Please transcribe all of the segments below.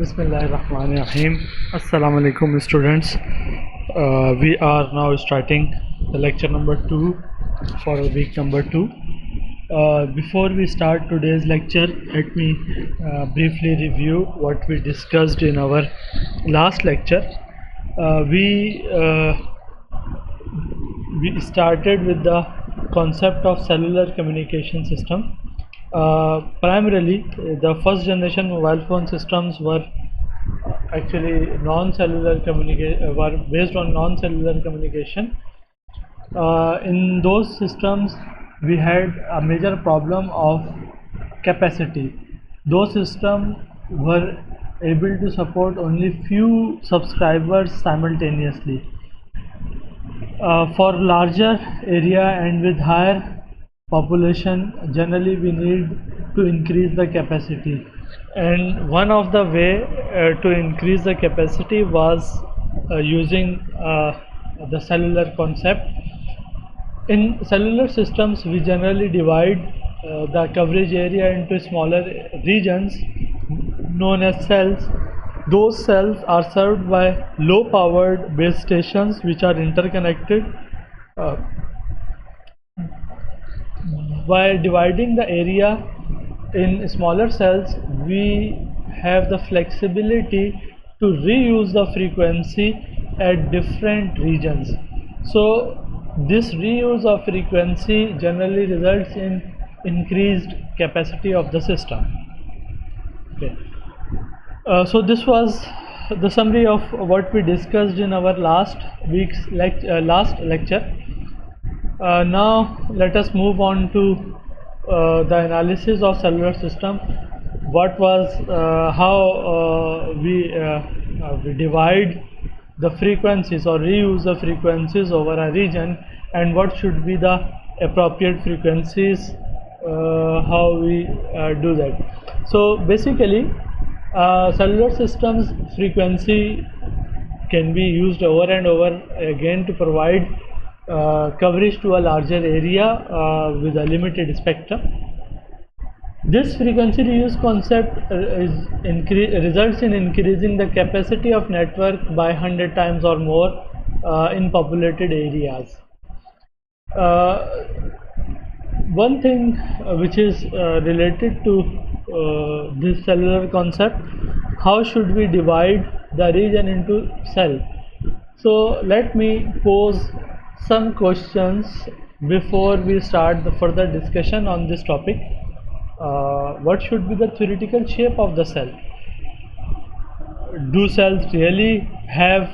Bismillahirrahmanirrahim. Assalamu alaikum students. We are now starting the lecture number 2 for week number 2. Before we start today's lecture, let me briefly review what we discussed in our last lecture. We started with the concept of cellular communication system. Primarily, the first generation mobile phone systems were actually non-cellular communication, were based on non-cellular communication. In those systems, we had a major problem of capacity. Those systems were able to support only few subscribers simultaneously. For larger area and with higher population, generally we need to increase the capacity, and one of the way to increase the capacity was using the cellular concept. In cellular systems, we generally divide the coverage area into smaller regions known as cells. Those cells are served by low powered base stations which are interconnected. By dividing the area in smaller cells, we have the flexibility to reuse the frequency at different regions. So this reuse of frequency generally results in increased capacity of the system. Okay. So this was the summary of what we discussed in our last lecture. Now let us move on to the analysis of cellular system. What was how we divide the frequencies or reuse the frequencies over a region, and what should be the appropriate frequencies, how we do that. So basically, cellular systems frequency can be used over and over again to provide coverage to a larger area with a limited spectrum. This frequency reuse concept results in increasing the capacity of network by 100 times or more in populated areas. One thing which is related to this cellular concept: how should we divide the region into cell? So let me pose some questions before we start the further discussion on this topic. What should be the theoretical shape of the cell? Do cells really have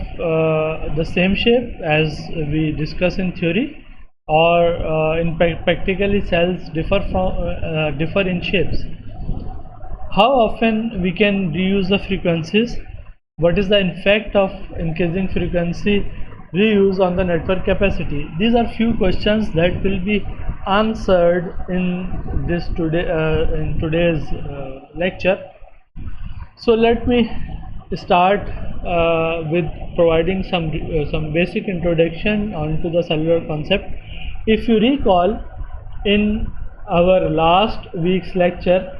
the same shape as we discuss in theory, or in practically cells differ in shapes? How often we can reuse the frequencies? What is the effect of increasing frequency reuse on the network capacity? These are few questions that will be answered in today's lecture. So let me start with providing some basic introduction onto the cellular concept. If you recall, in our last week's lecture,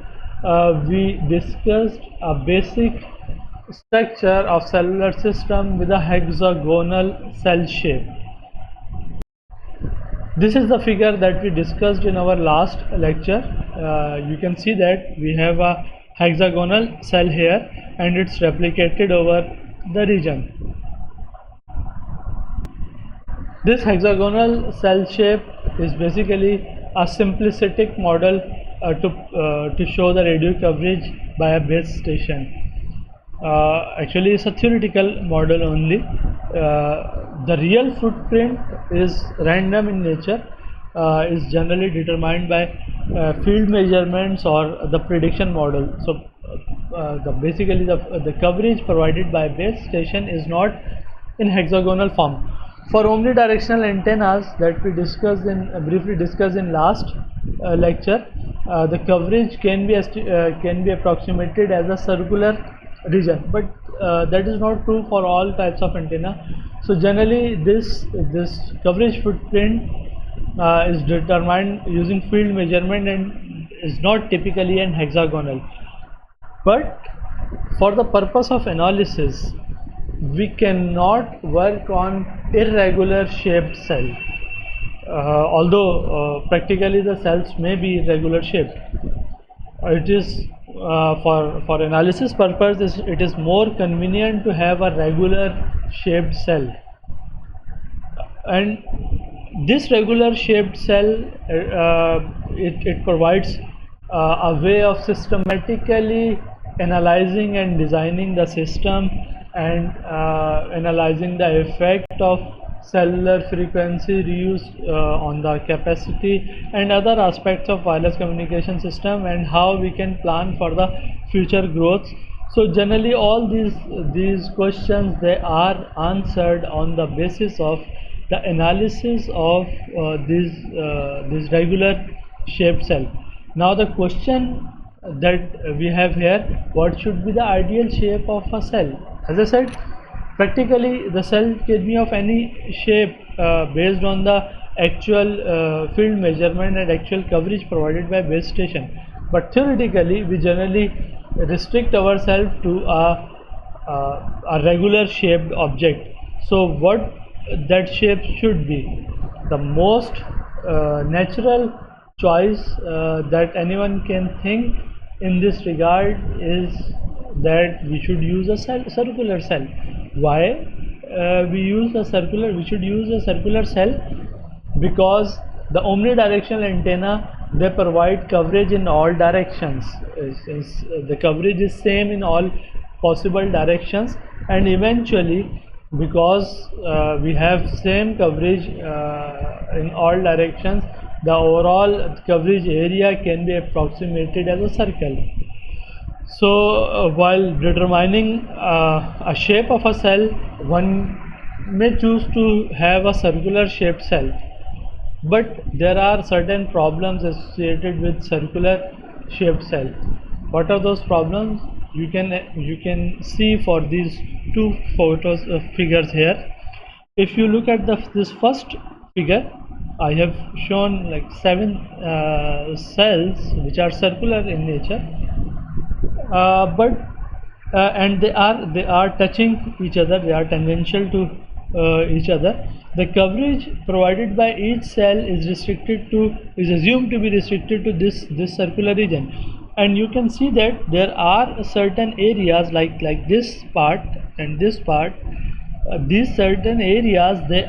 we discussed a basic structure of cellular system with a hexagonal cell shape. This is the figure that we discussed in our last lecture. You can see that we have a hexagonal cell here, and it's replicated over the region. This hexagonal cell shape is basically a simplistic model to show the radio coverage by a base station. Actually, it's a theoretical model only. The real footprint is random in nature, is generally determined by field measurements or the prediction model. So basically the coverage provided by base station is not in hexagonal form. For omnidirectional antennas that we briefly discussed in last lecture, the coverage can be approximated as a circular region, but that is not true for all types of antenna. So generally this coverage footprint is determined using field measurement and is not typically an hexagonal. But For the purpose of analysis, we cannot work on irregular shaped cell. Although practically the cells may be irregular shaped, it is for analysis purpose it is more convenient to have a regular shaped cell, and this regular shaped cell it provides a way of systematically analyzing and designing the system, and analyzing the effect of cellular frequency reuse on the capacity and other aspects of wireless communication system, and how we can plan for the future growth. So generally all these questions, they are answered on the basis of the analysis of this regular shaped cell. Now the question that we have here, what should be the ideal shape of a cell? As I said, practically the cell can be of any shape based on the actual field measurement and actual coverage provided by base station, but theoretically we generally restrict ourselves to a regular shaped object. So what that shape should be? The most natural choice that anyone can think in this regard is that we should use a circular cell. Why we should use a circular cell? Because the omnidirectional antenna, they provide coverage in all directions. The coverage is same in all possible directions, and eventually, because we have same coverage in all directions, the overall coverage area can be approximated as a circle. So while determining a shape of a cell, one may choose to have a circular shaped cell, but there are certain problems associated with circular shaped cell. What are those problems? You can see for these two figures here. If you look at this first figure, I have shown like 7 cells which are circular in nature, and they are touching each other, they are tangential to each other. The coverage provided by each cell is assumed to be restricted to this circular region, and you can see that there are certain areas like this part and this part. These certain areas, they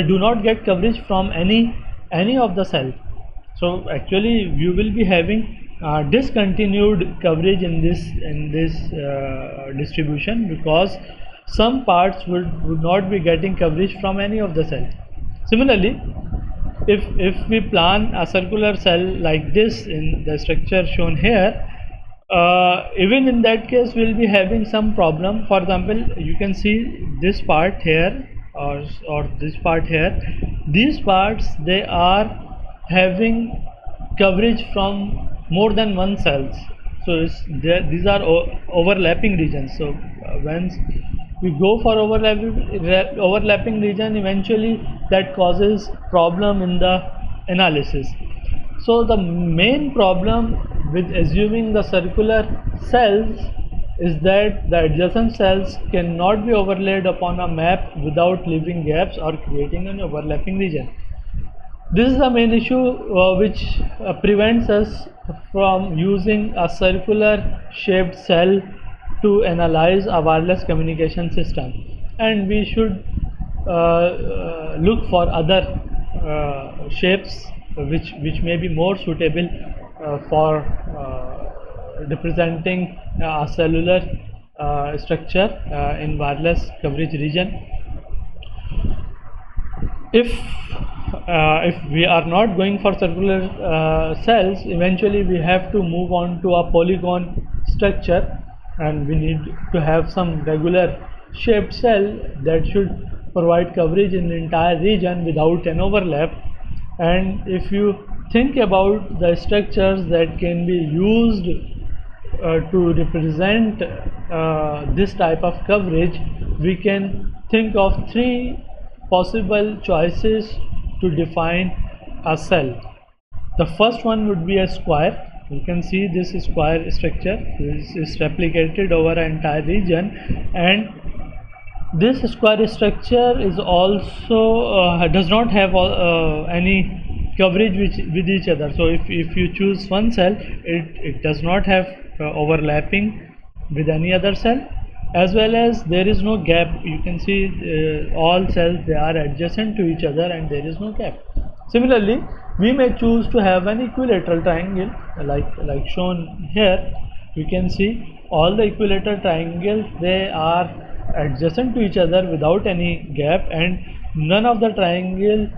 do not get coverage from any of the cell. So actually you will be having discontinued coverage in this distribution, because some parts would not be getting coverage from any of the cells. Similarly, if we plan a circular cell like this in the structure shown here, even in that case we'll be having some problem. For example, you can see this part here or this part here. These parts, they are having coverage from more than one cells. So these are overlapping regions. So once we go for overlapping region, eventually that causes problem in the analysis. So the main problem with assuming the circular cells is that the adjacent cells cannot be overlaid upon a map without leaving gaps or creating an overlapping region. This is the main issue which prevents us from using a circular shaped cell to analyze a wireless communication system, and we should look for other shapes which may be more suitable for representing a cellular structure in wireless coverage region. If we are not going for circular cells, eventually we have to move on to a polygon structure, and we need to have some regular shaped cell that should provide coverage in the entire region without an overlap. And if you think about the structures that can be used to represent this type of coverage, we can think of 3 possible choices to define a cell. The first one would be a square. You can see this square structure is replicated over an entire region, and this square structure is also does not have any coverage with each other. So if you choose one cell, it does not have overlapping with any other cell, as well as there is no gap. You can see all cells, they are adjacent to each other and there is no gap. Similarly, we may choose to have an equilateral triangle like shown here. You can see all the equilateral triangles, they are adjacent to each other without any gap, and none of the triangle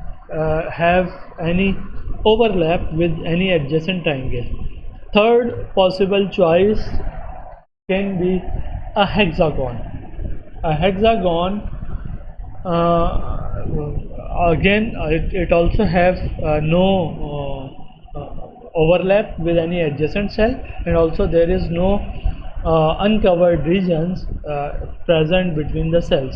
have any overlap with any adjacent triangle. Third possible choice can be a hexagon. A hexagon, again, it also have no overlap with any adjacent cell, and also there is no uncovered regions present between the cells.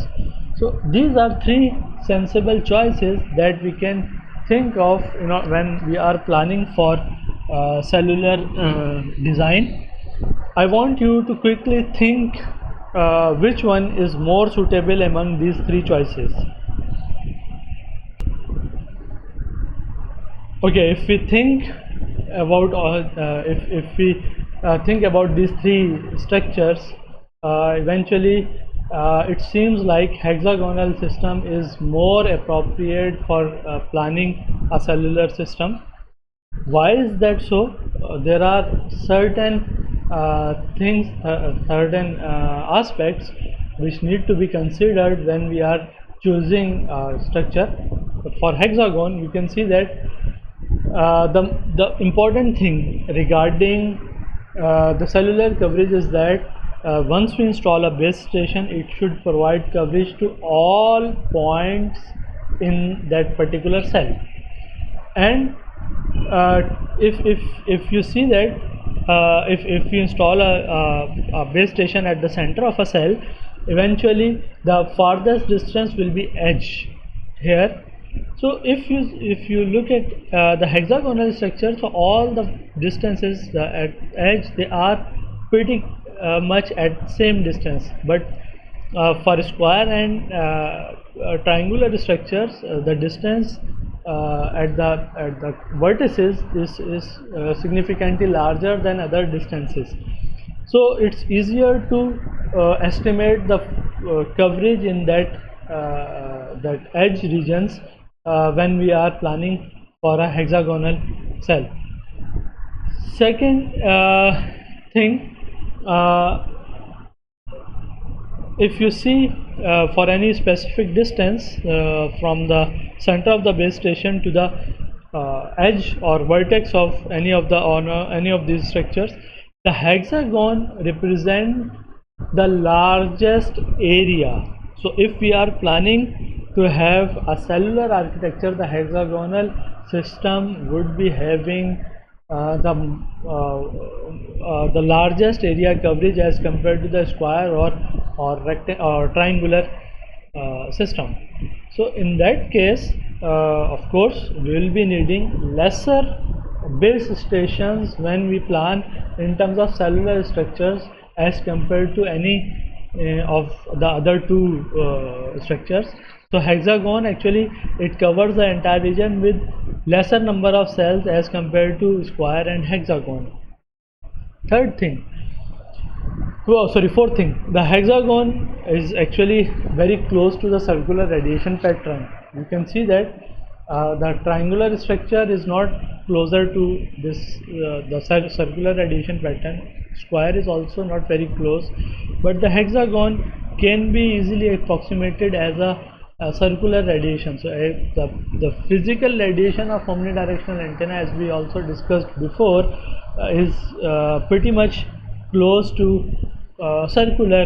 So these are three sensible choices that we can think of, when we are planning for cellular design. I want you to quickly think which one is more suitable among these three choices. Okay, if we think about if we think about these three structures, eventually it seems like hexagonal system is more appropriate for planning a cellular system. Why is that so? There are certain things, certain aspects which need to be considered when we are choosing structure. For hexagon, you can see that the important thing regarding the cellular coverage is that once we install a base station, it should provide coverage to all points in that particular cell. And if you see that if you install a base station at the center of a cell, eventually the farthest distance will be edge here. So if you look at the hexagonal structure, so all the distances at edge, they are pretty much at same distance, but for square and triangular structures, the distance at the vertices is significantly larger than other distances. So it's easier to estimate the coverage in that edge regions when we are planning for a hexagonal cell. Second thing, if you see for any specific distance from the center of the base station to the edge or vertex of any of these structures, the hexagon represent the largest area. So if we are planning to have a cellular architecture, the hexagonal system would be having the largest area coverage as compared to the square or triangular system. So in that case, of course, we will be needing lesser base stations when we plan in terms of cellular structures as compared to any of the other two structures. So hexagon, actually it covers the entire region with lesser number of cells as compared to square and hexagon. Fourth thing, the hexagon is actually very close to the circular radiation pattern. You can see that the triangular structure is not closer to this the circular radiation pattern. Square is also not very close, but the hexagon can be easily approximated as a circular radiation. So the physical radiation of omnidirectional antenna, as we also discussed before, is pretty much close to circular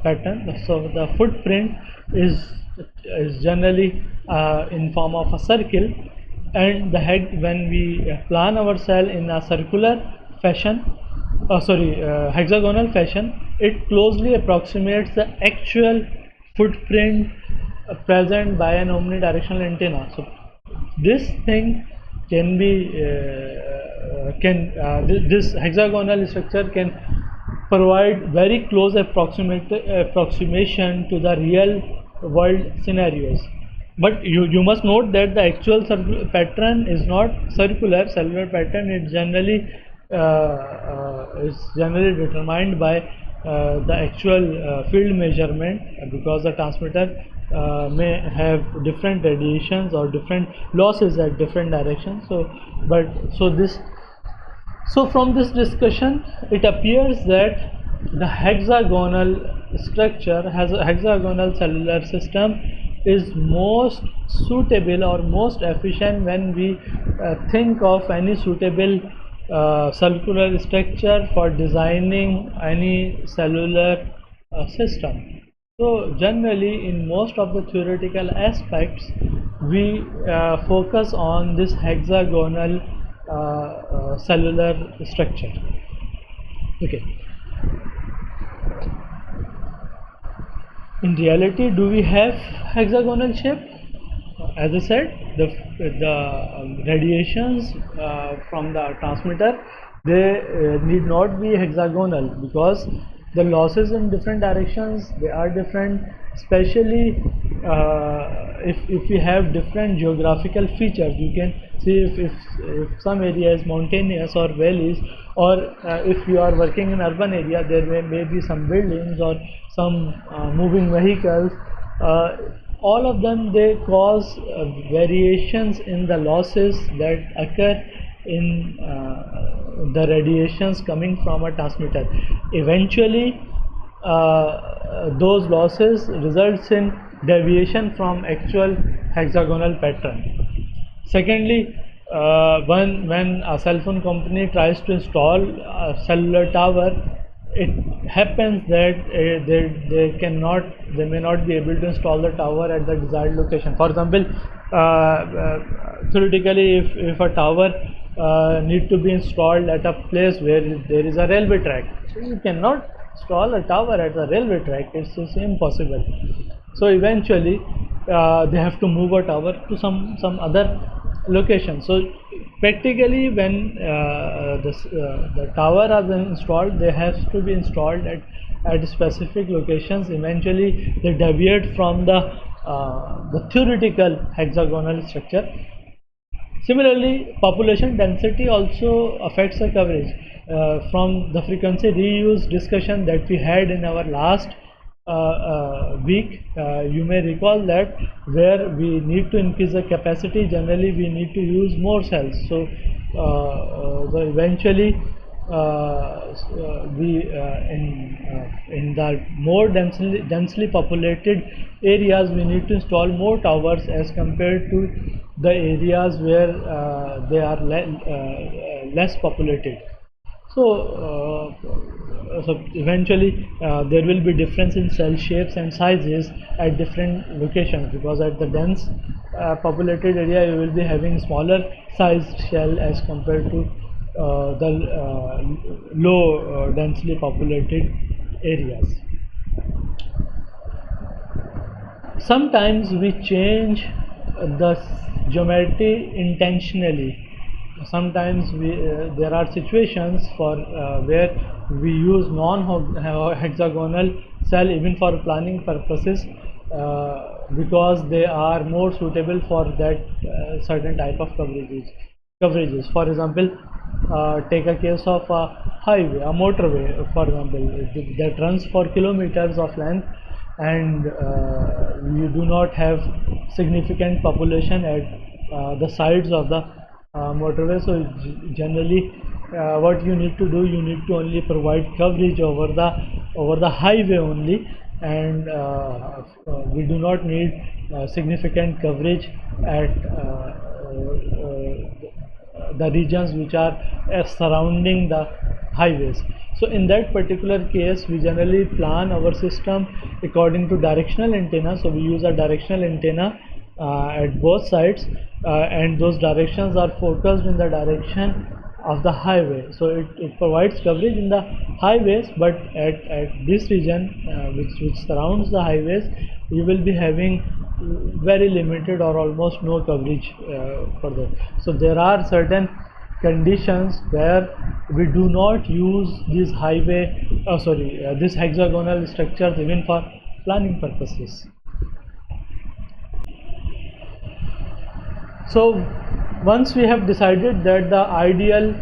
pattern. So the footprint is generally in form of a circle, and when we plan our cell in a circular fashion, hexagonal fashion, it closely approximates the actual footprint present by an omnidirectional antenna. So this thing can be this hexagonal structure can provide very close approximation to the real world scenarios. But you must note that the actual pattern is not circular. Cellular pattern is generally determined by the actual field measurement, because the transmitter may have different radiations or different losses at different directions. So from this discussion, it appears that the hexagonal structure has a hexagonal cellular system is most suitable or most efficient when we think of any suitable circular structure for designing any cellular system. So generally, in most of the theoretical aspects, we focus on this hexagonal cellular structure. Okay. In reality, do we have hexagonal shape? As I said, the radiations from the transmitter, they need not be hexagonal, because the losses in different directions, they are different, especially if we have different geographical features. You can see if some area is mountainous or valleys, or if you are working in urban area, there may be some buildings or some moving vehicles. All of them, they cause variations in the losses that occur in the radiations coming from a transmitter. Eventually, those losses results in deviation from actual hexagonal pattern. Secondly, when a cell phone company tries to install a cellular tower, it happens that they may not be able to install the tower at the desired location. For example, theoretically, if a tower need to be installed at a place where there is a railway track, so you cannot install a tower at the railway track. It's impossible. So eventually, they have to move a tower to some other location. So practically, when the tower are being installed, they have to be installed at specific locations. Eventually, they deviate from the theoretical hexagonal structure. Similarly, population density also affects the coverage. From the frequency reuse discussion that we had in our last week, you may recall that where we need to increase the capacity, generally we need to use more cells. So eventually in the more densely populated areas, we need to install more towers as compared to the areas where they are less populated. So eventually there will be difference in cell shapes and sizes at different locations, because at the dense populated area you will be having smaller sized shell as compared to the low densely populated areas. Sometimes we change the geometry intentionally. Sometimes there are situations for where we use non-hexagonal cell even for planning purposes, because they are more suitable for that certain type of coverages. For example, take a case of a highway, a motorway, for example, that runs for kilometers of length, and you do not have significant population at the sides of the motorway. So generally, what you need to do, you need to only provide coverage over the highway only, and we do not need significant coverage at the regions which are surrounding the highways. So in that particular case, we generally plan our system according to directional antenna. So we use a directional antenna at both sides, and those directions are focused in the direction of the highway. So it provides coverage in the highways, but at this region which surrounds the highways, you will be having very limited or almost no coverage for that. So there are certain conditions where we do not use these this hexagonal structures even for planning purposes. So once we have decided that the ideal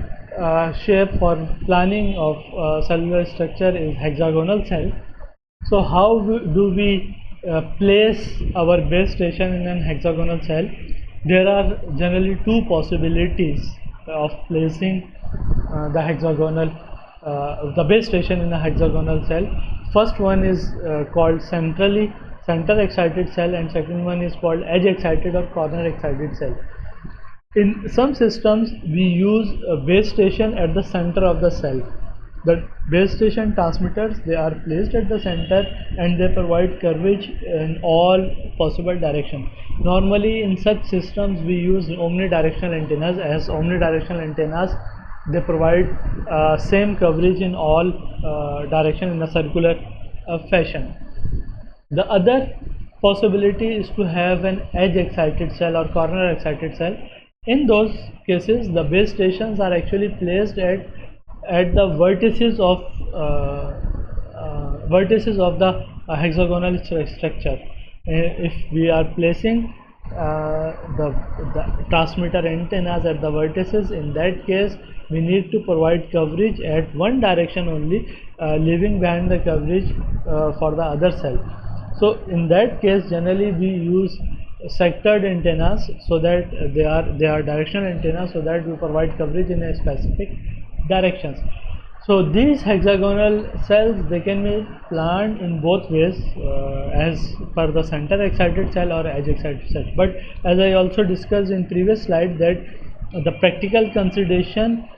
shape for planning of cellular structure is hexagonal cell, so how do we place our base station in an hexagonal cell? There are generally two possibilities of placing the base station in a hexagonal cell. First one is called center excited cell, and second one is called edge excited or corner excited cell. In some systems we use a base station at the center of the cell. The base station transmitters, they are placed at the center and they provide coverage in all possible directions. Normally in such systems we use omnidirectional antennas, as omnidirectional antennas they provide same coverage in all direction in a circular fashion. The other possibility is to have an edge excited cell or corner excited cell. In those cases the base stations are actually placed at the vertices of the hexagonal structure. If we are placing the transmitter antennas at the vertices, in that case we need to provide coverage at one direction only, leaving behind the coverage for the other cell. So in that case generally we use sectored antennas, so that they are directional antennas, so that we provide coverage in a specific directions. So these hexagonal cells, they can be planned in both ways, as per the center excited cell or edge excited cell. But as I also discussed in previous slide, that the practical consideration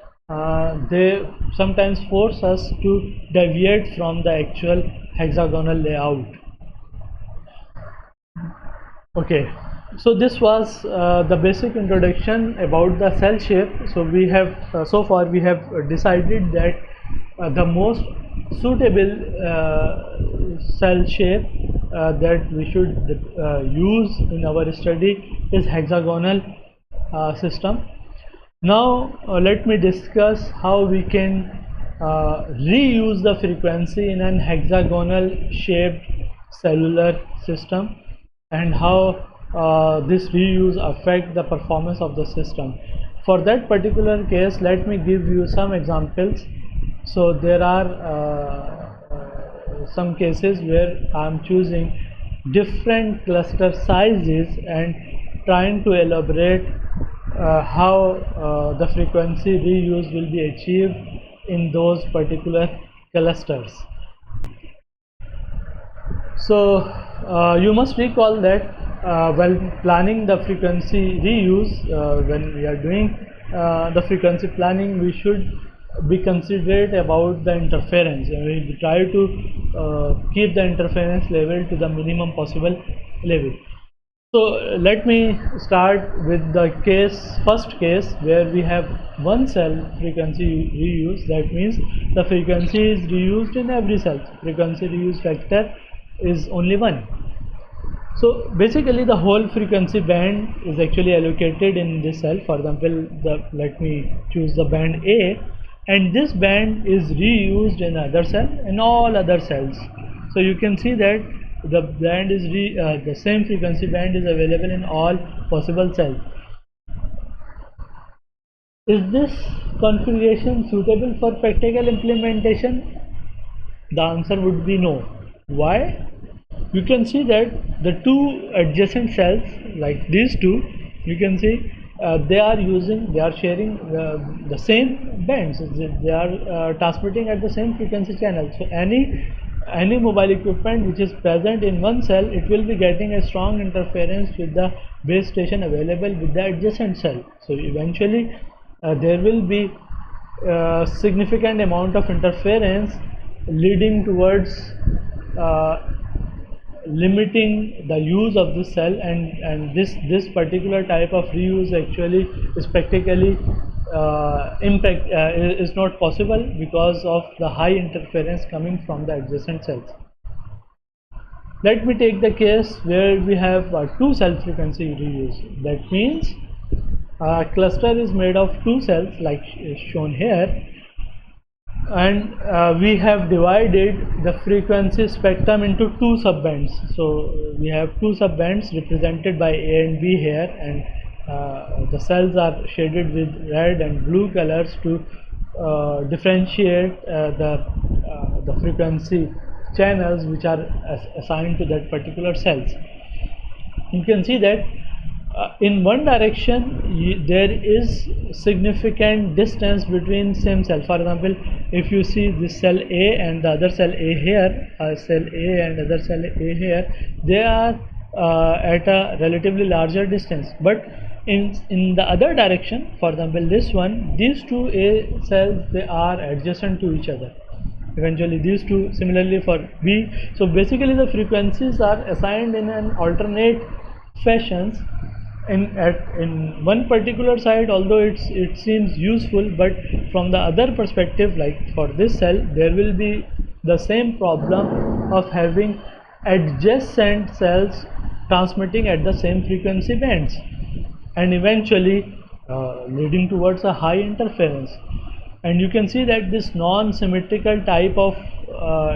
they sometimes force us to deviate from the actual hexagonal layout. Okay, so this was the basic introduction about the cell shape. So we have so far we have decided that the most suitable cell shape that we should use in our study is hexagonal system. Now let me discuss how we can reuse the frequency in an hexagonal shaped cellular system, and how this reuse affect the performance of the system. For that particular case, let me give you some examples. So there are some cases where I am choosing different cluster sizes and trying to elaborate how the frequency reuse will be achieved in those particular clusters. So you must recall that while planning the frequency reuse, when we are doing the frequency planning, we should be considerate about the interference, and we try to keep the interference level to the minimum possible level. So let me start with the first case where we have one cell frequency reuse. That means the frequency is reused in every cell. Frequency reuse factor is only 1. So basically the whole frequency band is actually allocated in this cell. For example, let me choose the band A, and this band is reused in other cell, in all other cells. So you can see that the band is the same frequency band is available in all possible cells. Is this configuration suitable for practical implementation? The answer would be no. Why? You can see that the two adjacent cells, like these two, you can see they are sharing the same bands. They are transmitting at the same frequency channel. So any mobile equipment which is present in one cell, it will be getting a strong interference with the base station available with the adjacent cell. So eventually there will be a significant amount of interference, leading towards limiting the use of this cell, and this particular type of reuse actually is practically is not possible because of the high interference coming from the adjacent cells. Let me take the case where we have two cell frequency reuse. That means A cluster is made of two cells like is shown here, and we have divided the frequency spectrum into two subbands. So we have two subbands represented by A and B here, and the cells are shaded with red and blue colors to differentiate the frequency channels which are assigned to that particular cells. You can see that in one direction there is significant distance between same cell. For example, if you see this cell A and the other cell A here, cell A and other cell A here, they are at a relatively larger distance. But in the other direction, for example this one, these two A cells, they are adjacent to each other. Eventually these two, similarly for B. So basically the frequencies are assigned in an alternate fashions in one particular side, although it seems useful, but from the other perspective, like for this cell, there will be the same problem of having adjacent cells transmitting at the same frequency bands, and eventually leading towards a high interference. And you can see that this non-symmetrical type of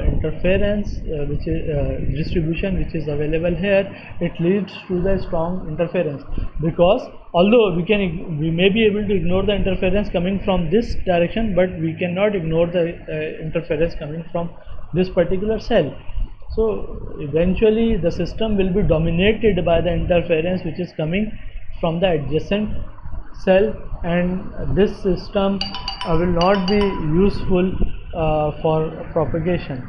interference which is distribution which is available here, it leads to the strong interference, because although we may be able to ignore the interference coming from this direction, but we cannot ignore the interference coming from this particular cell. So eventually the system will be dominated by the interference which is coming from the adjacent cell, and this system will not be useful for propagation,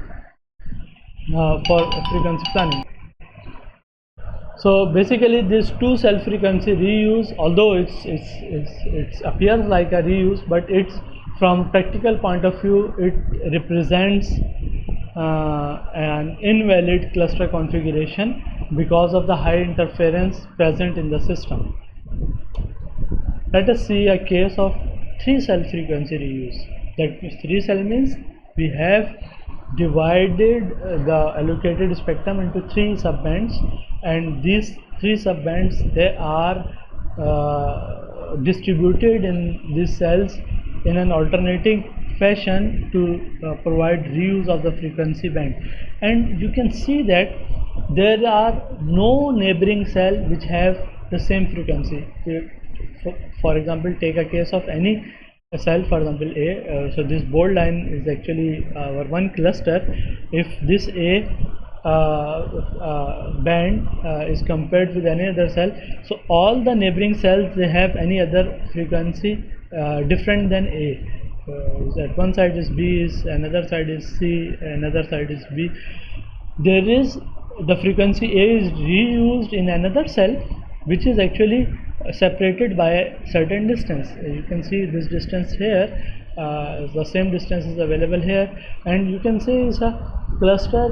for frequency planning. So basically this two cell frequency reuse, although it appears like a reuse, but it's from practical point of view, it represents an invalid cluster configuration because of the high interference present in the system. Let us see a case of three cell frequency reuse. That means three cell means we have divided the allocated spectrum into three subbands, and these three subbands, they are distributed in these cells in an alternating fashion to provide reuse of the frequency band. And you can see that there are no neighboring cell which have the same frequency. For example, take a case of any cell, for example A. So this bold line is actually our one cluster. If this A band is compared with any other cell, so all the neighboring cells, they have any other frequency different than A. At one side is B, another side is C, another side is B. There is the frequency A is reused in another cell which is actually separated by a certain distance. You can see this distance here, the same distance is available here, and you can see is a cluster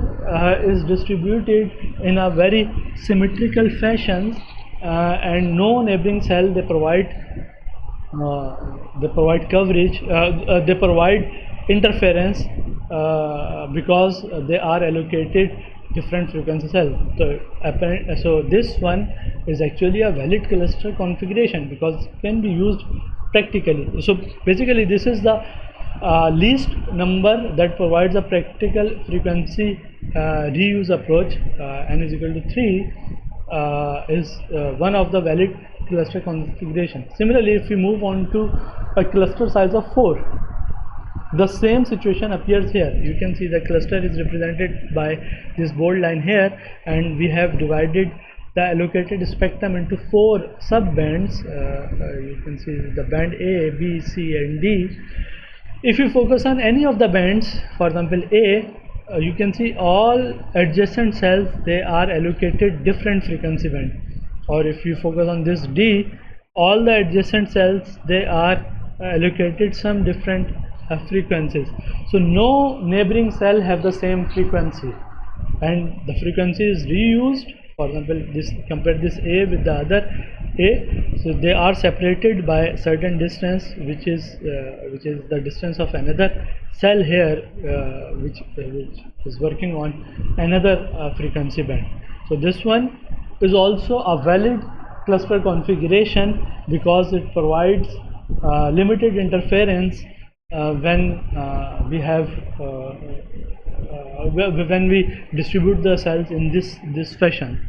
is distributed in a very symmetrical fashion, and no neighboring cell they provide coverage, they provide interference because they are allocated different frequency cells. So this one is actually a valid cluster configuration because it can be used practically. So basically this is the least number that provides a practical frequency reuse approach. N is equal to 3 is one of the valid cluster configuration. Similarly, if we move on to a cluster size of 4, the same situation appears here. You can see the cluster is represented by this bold line here, and we have divided the allocated spectrum into 4 sub bands. You can see the band A, B, C and D. If you focus on any of the bands, for example A, you can see all adjacent cells, they are allocated different frequency band. Or if you focus on this D, all the adjacent cells, they are allocated some different frequencies. So no neighboring cell have the same frequency, and the frequency is reused. For example, this, compare this A with the other A, so they are separated by a certain distance, which is the distance of another cell here, which is working on another frequency band. So this one is also a valid cluster configuration because it provides limited interference when we distribute the cells in this fashion.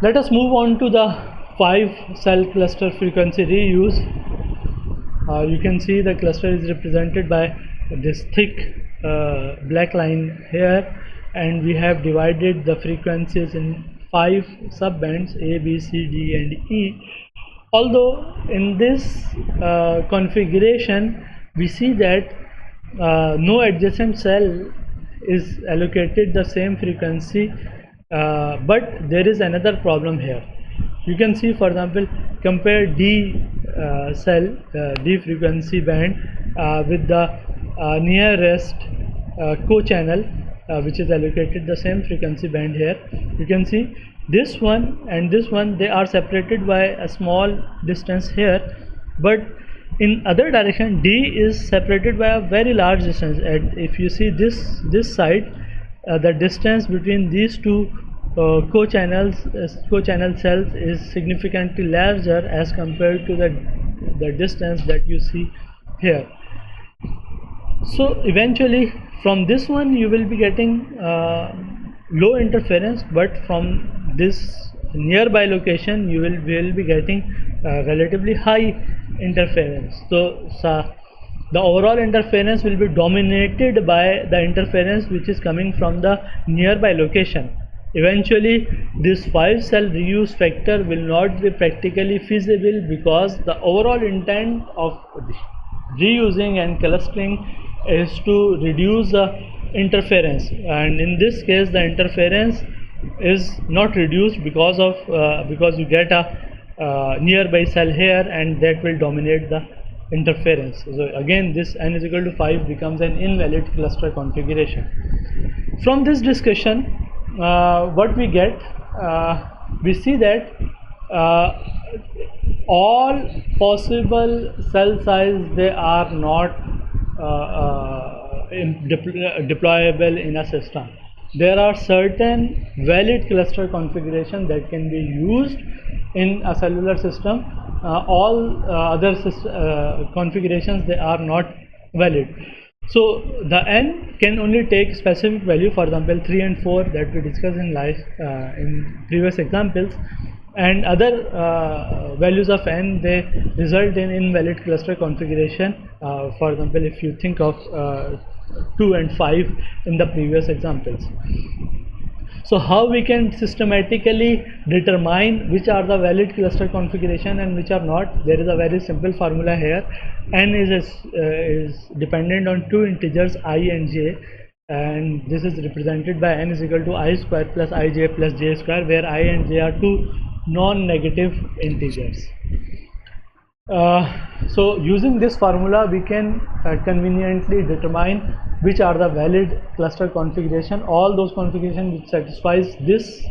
Let us move on to the 5 cell cluster frequency reuse. You can see the cluster is represented by this thick black line here, and we have divided the frequencies in 5 subbands A, B, C, D and E. Although in this configuration we see that no adjacent cell is allocated the same frequency, but there is another problem here. You can see, for example, compare D D frequency band with the nearest co-channel which is allocated the same frequency band here. You can see this one and this one, they are separated by a small distance here, but in other direction D is separated by a very large distance. And if you see this side, the distance between these two co-channel cells is significantly larger as compared to the distance that you see here. So eventually from this one you will be getting low interference, but from this nearby location you will be getting relatively high interference. So the overall interference will be dominated by the interference which is coming from the nearby location. Eventually this 5 cell reuse factor will not be practically feasible because the overall intent of reusing and clustering is to reduce the interference, and in this case the interference is not reduced because you get a nearby cell here, and that will dominate the interference. So again this n is equal to 5 becomes an invalid cluster configuration. From this discussion what we get, we see that all possible cell size, they are not deployable in a system. There are certain valid cluster configuration that can be used in a cellular system. All other configurations, they are not valid. So the n can only take specific value, for example 3 and 4 that we discussed in previous examples, and other values of n, they result in invalid cluster configuration. For example, if you think of 2 and 5 in the previous examples. So how we can systematically determine which are the valid cluster configuration and which are not? There is a very simple formula here. N is dependent on 2 integers I and j, and this is represented by n is equal to I square plus ij plus j square, where I and j are 2 non-negative integers. So using this formula we can conveniently determine which are the valid cluster configuration. All those configurations which satisfies this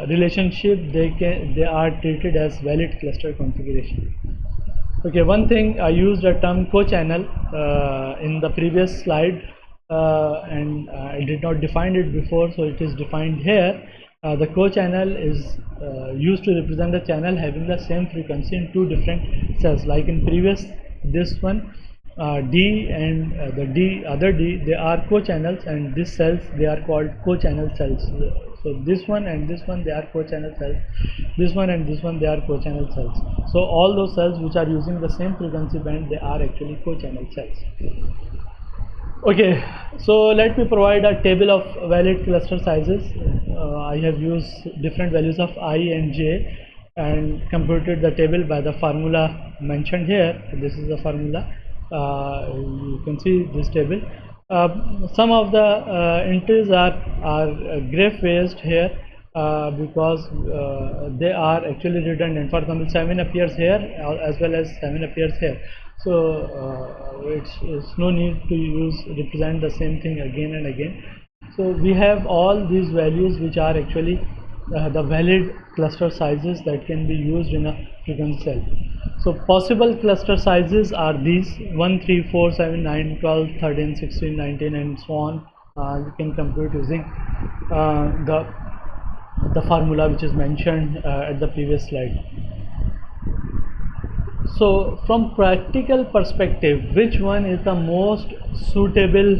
relationship, they are treated as valid cluster configuration. Okay, one thing, I used a term co-channel in the previous slide, and I did not define it before, so it is defined here. The co-channel is used to represent the channel having the same frequency in 2 different cells. Like in previous, this one D and the other D, they are co-channels, and these cells, they are called co-channel cells. So this one and this one, they are co-channel cells. This one and this one, they are co-channel cells. So all those cells which are using the same frequency band, they are actually co-channel cells. Okay, so let me provide a table of valid cluster sizes. I have used different values of I and j and computed the table by the formula mentioned here. This is the formula. You can see this table. Some of the entries are gray faced here because they are actually redundant. For example, 7 appears here as well as 7 appears here. So it's no need to represent the same thing again and again. So we have all these values which are actually the valid cluster sizes that can be used in a frequency cell. So possible cluster sizes are these: 1, 3, 4, 7, 9, 12, 13, 16, 19 and so on. You can compute using the the formula which is mentioned at the previous slide. So from practical perspective, which one is the most suitable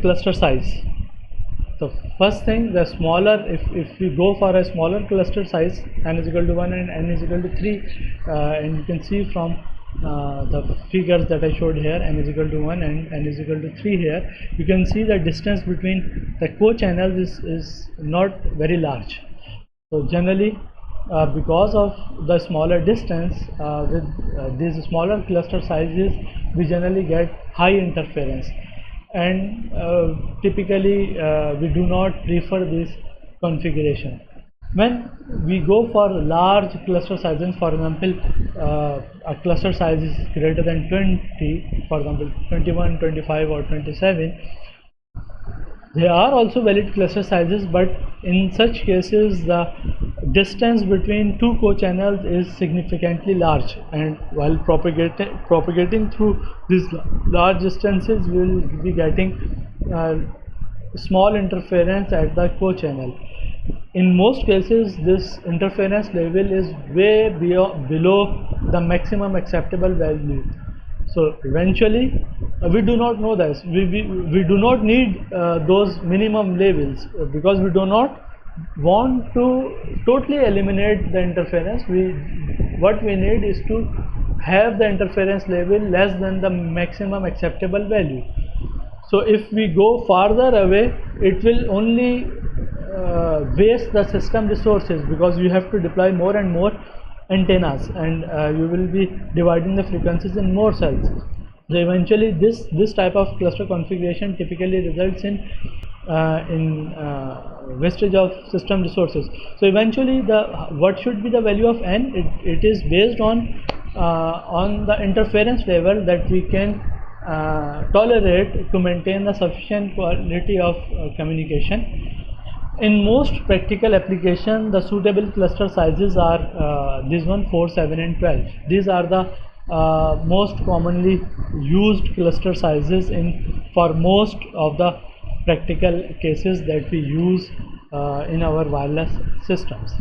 cluster size? So first thing, the smaller, if we go for a smaller cluster size, n is equal to 1 and n is equal to 3, and you can see from the figures that I showed here, n is equal to 1 and n is equal to 3 here, you can see the distance between the co-channels is not very large. So generally, because of the smaller distance, with these smaller cluster sizes, we generally get high interference, and typically we do not prefer this configuration. When we go for large cluster sizes, for example, a cluster size is greater than 20, for example 21, 25 or 27, there are also valid cluster sizes, but in such cases the distance between two co-channels is significantly large, and while propagating through these large distances, we will be getting small interference at the co-channel. In most cases, this interference level is way below the maximum acceptable value. So eventually, we do not know this. We do not need those minimum levels, because we do not want to totally eliminate the interference. What we need is to have the interference level less than the maximum acceptable value. So if we go farther away, it will only waste the system resources, because you have to deploy more and more antennas, and you will be dividing the frequencies in more cells. So eventually this type of cluster configuration typically results in wastage of system resources. So eventually, what should be the value of n? It is based on the interference level that we can tolerate to maintain the sufficient quality of communication. In most practical application, the suitable cluster sizes are these 4, 7 and 12. These are the most commonly used cluster sizes for most of the practical cases that we use in our wireless systems.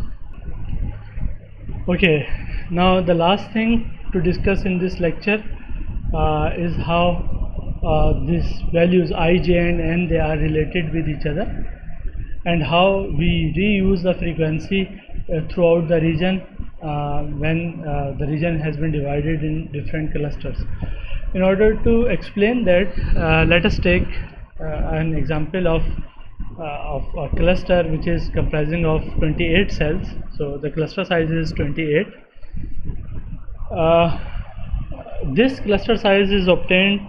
Okay, now the last thing to discuss in this lecture is how these values I, j and n, they are related with each other, and how we reuse the frequency throughout the region when the region has been divided in different clusters. In order to explain that, let us take an example of a cluster which is comprising of 28 cells. So the cluster size is 28. This cluster size is obtained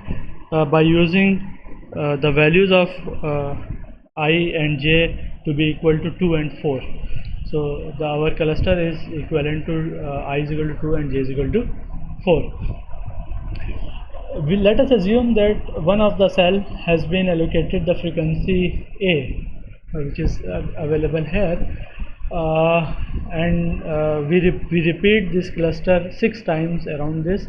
by using the values of I and j to be equal to 2 and 4. So our cluster is equivalent to I is equal to 2 and j is equal to 4. Let us assume that one of the cell has been allocated the frequency A, which is available here, and we repeat this cluster 6 times around this,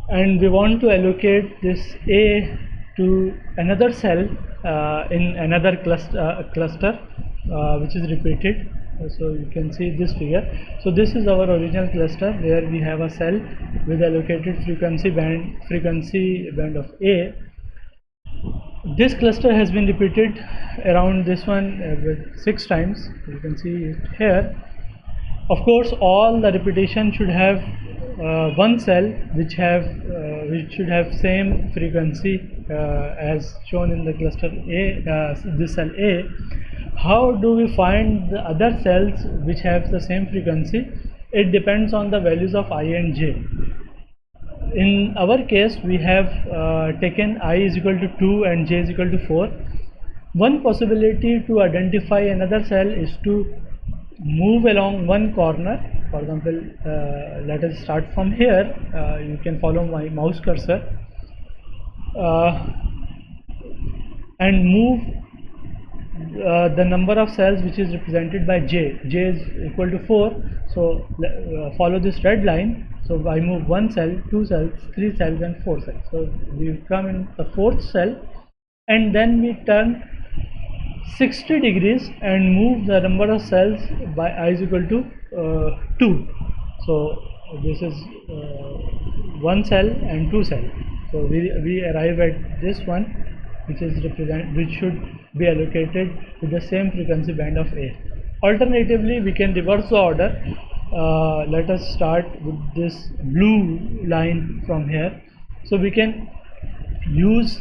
and we want to allocate this A to another cell in another cluster which is repeated. So you can see this figure. So this is our original cluster where we have a cell with allocated frequency band of A. This cluster has been repeated around this one with 6 times. You can see it here. Of course, all the repetition should have one cell which should have same frequency as shown in the cluster A, this cell A. How do we find the other cells which have the same frequency? It depends on the values of I and j. In our case, we have taken I is equal to 2 and j is equal to 4. One possibility to identify another cell is to move along one corner. For example, let us start from here. You can follow my mouse cursor and move the number of cells which is represented by j. J is equal to 4, so follow this red line. So I move 1 cell, 2 cells, 3 cells and 4 cells. So we come in the 4th cell, and then we turn 60 degrees and move the number of cells by I is equal to 2. So this is one cell and two cell. So we arrive at this one, which should be allocated with the same frequency band of A. Alternatively, we can reverse the order. Let us start with this blue line from here. So we can use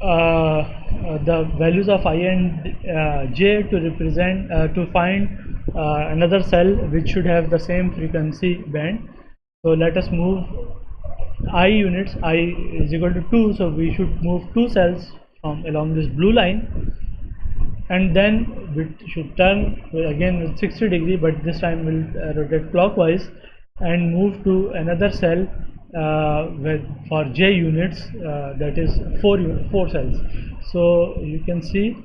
the values of I and j to represent to find another cell which should have the same frequency band. So let us move I units. I is equal to 2, so we should move two cells from along this blue line, and then we should turn again with 60 degree, but this time we'll rotate clockwise and move to another cell for j units, that is 4 cells. So you can see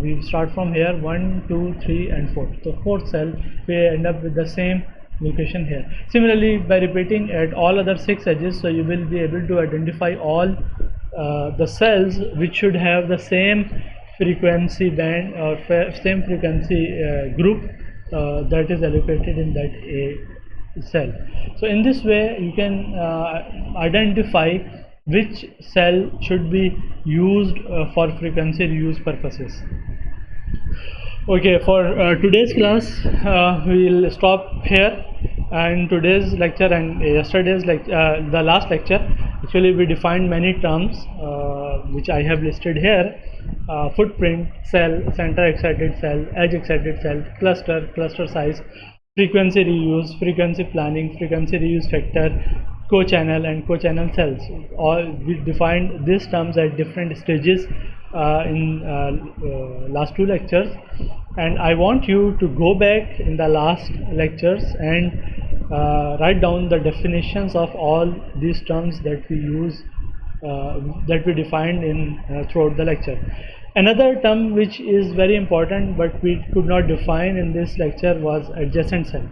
we start from here 1, 2, 3 and 4. So fourth cell we end up with the same location here. Similarly, by repeating at all other 6 edges, so you will be able to identify all the cells which should have the same frequency band or same frequency group that is allocated in that A cell. So in this way you can identify which cell should be used for frequency reuse purposes. Okay, for today's class we will stop here, and today's lecture and yesterday's lecture, the last lecture, actually we defined many terms which I have listed here: footprint, cell, center excited cell, edge excited cell, cluster, cluster size, frequency reuse, frequency planning, frequency reuse factor, co-channel and co-channel cells. All we defined these terms at different stages in last 2 lectures, and I want you to go back in the last lectures and write down the definitions of all these terms that we use, that we defined in throughout the lecture. Another term which is very important but we could not define in this lecture was adjacent cell.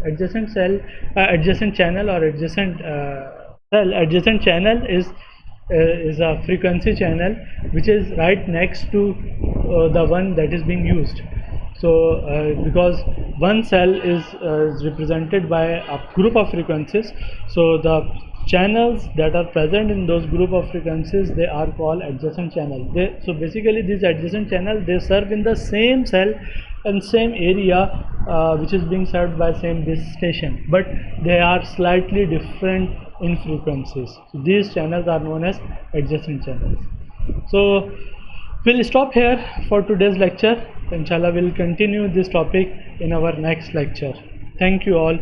Adjacent channel or adjacent cell. Adjacent channel is a frequency channel which is right next to the one that is being used. So because one cell is represented by a group of frequencies, so the channels that are present in those group of frequencies, they are called adjacent channel. So basically these adjacent channel, they serve in the same cell and same area which is being served by same base station, but they are slightly different in frequencies. So these channels are known as adjacent channels. So we'll stop here for today's lecture. Inshallah we'll continue this topic in our next lecture. Thank you all.